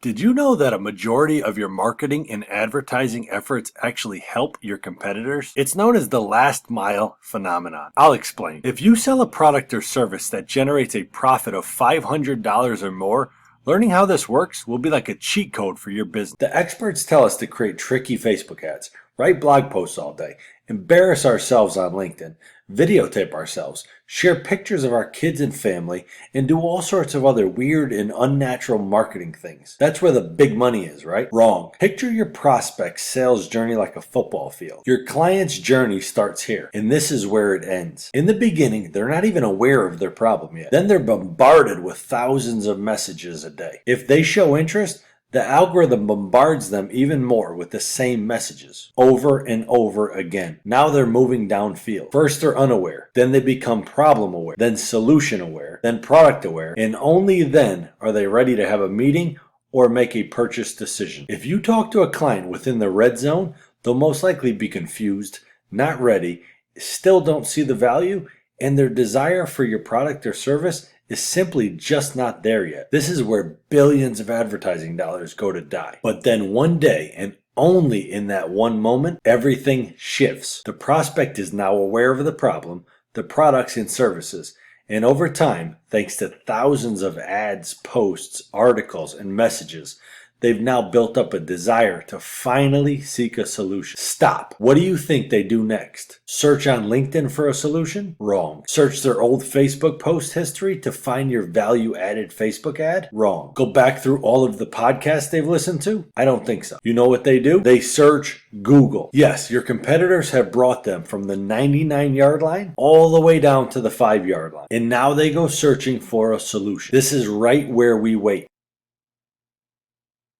Did you know that a majority of your marketing and advertising efforts actually help your competitors? It's known as the last mile phenomenon. I'll explain. If you sell a product or service that generates a profit of $500 or more, learning how this works will be like a cheat code for your business. The experts tell us to create tricky Facebook ads, write blog posts all day, embarrass ourselves on LinkedIn, videotape ourselves, share pictures of our kids and family, and do all sorts of other weird and unnatural marketing things. That's where the big money is, right? Wrong. Picture your prospect's sales journey like a football field. Your client's journey starts here, and this is where it ends. In the beginning, they're not even aware of their problem yet. Then they're bombarded with thousands of messages a day. If they show interest, the algorithm bombards them even more with the same messages over and over again. Now they're moving downfield. First they're unaware, then they become problem aware, then solution aware, then product aware, and only then are they ready to have a meeting or make a purchase decision. If you talk to a client within the red zone, they'll most likely be confused, not ready, still don't see the value, and their desire for your product or service is simply just not there yet. This is where billions of advertising dollars go to die. But then one day, and only in that one moment, everything shifts. The prospect is now aware of the problem, the products and services, and over time, thanks to thousands of ads, posts, articles, and messages, they've now built up a desire to finally seek a solution. Stop. What do you think they do next? Search on LinkedIn for a solution? Wrong. Search their old Facebook post history to find your value-added Facebook ad? Wrong. Go back through all of the podcasts they've listened to? I don't think so. You know what they do? They search Google. Yes, your competitors have brought them from the 99-yard line all the way down to the 5-yard line. And now they go searching for a solution. This is right where we wait,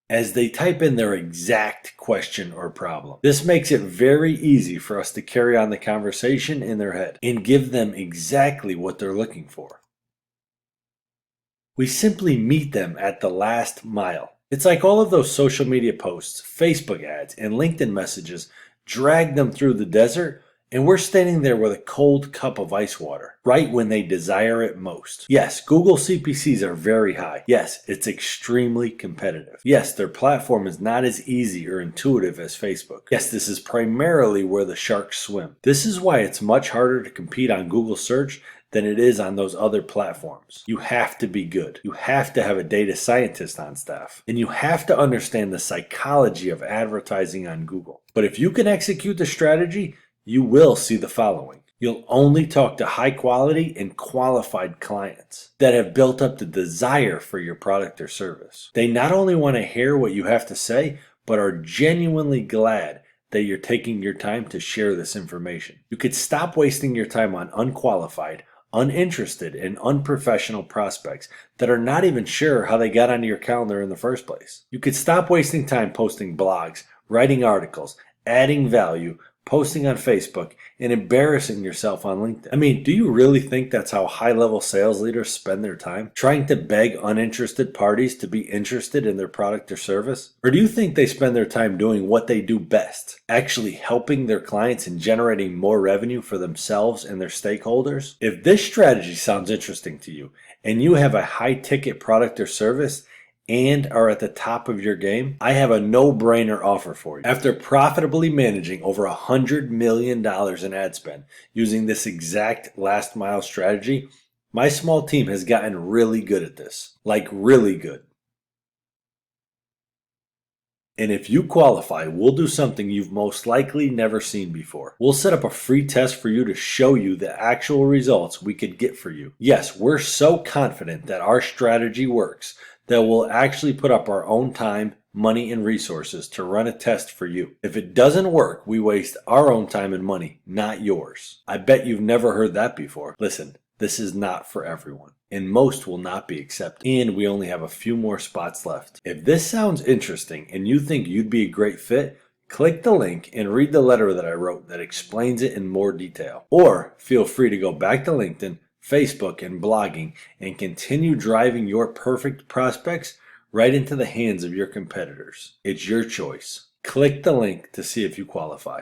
as they type in their exact question or problem. This makes it very easy for us to carry on the conversation in their head and give them exactly what they're looking for. We simply meet them at the last mile. It's like all of those social media posts, Facebook ads, and LinkedIn messages drag them through the desert, and we're standing there with a cold cup of ice water, right when they desire it most. Yes, Google CPCs are very high. Yes, it's extremely competitive. Yes, their platform is not as easy or intuitive as Facebook. Yes, this is primarily where the sharks swim. This is why it's much harder to compete on Google search than it is on those other platforms. You have to be good. You have to have a data scientist on staff. And you have to understand the psychology of advertising on Google. But if you can execute the strategy, you will see the following. You'll only talk to high quality and qualified clients that have built up the desire for your product or service. They not only want to hear what you have to say, but are genuinely glad that you're taking your time to share this information. You could stop wasting your time on unqualified, uninterested, and unprofessional prospects that are not even sure how they got onto your calendar in the first place. You could stop wasting time posting blogs, writing articles, adding value, posting on Facebook, and embarrassing yourself on LinkedIn. I mean, do you really think that's how high-level sales leaders spend their time? Trying to beg uninterested parties to be interested in their product or service? Or do you think they spend their time doing what they do best, actually helping their clients and generating more revenue for themselves and their stakeholders? If this strategy sounds interesting to you, and you have a high-ticket product or service, and are at the top of your game, I have a no-brainer offer for you. After profitably managing over $100 million in ad spend using this exact last mile strategy, my small team has gotten really good at this. Like really good. And if you qualify, we'll do something you've most likely never seen before. We'll set up a free test for you to show you the actual results we could get for you. Yes, we're so confident that our strategy works that we'll actually put up our own time, money, and resources to run a test for you. If it doesn't work, we waste our own time and money, not yours. I bet you've never heard that before. Listen, this is not for everyone, and most will not be accepted, and we only have a few more spots left. If this sounds interesting and you think you'd be a great fit, click the link and read the letter that I wrote that explains it in more detail. Or feel free to go back to LinkedIn, Facebook, and blogging and continue driving your perfect prospects right into the hands of your competitors. It's your choice. Click the link to see if you qualify.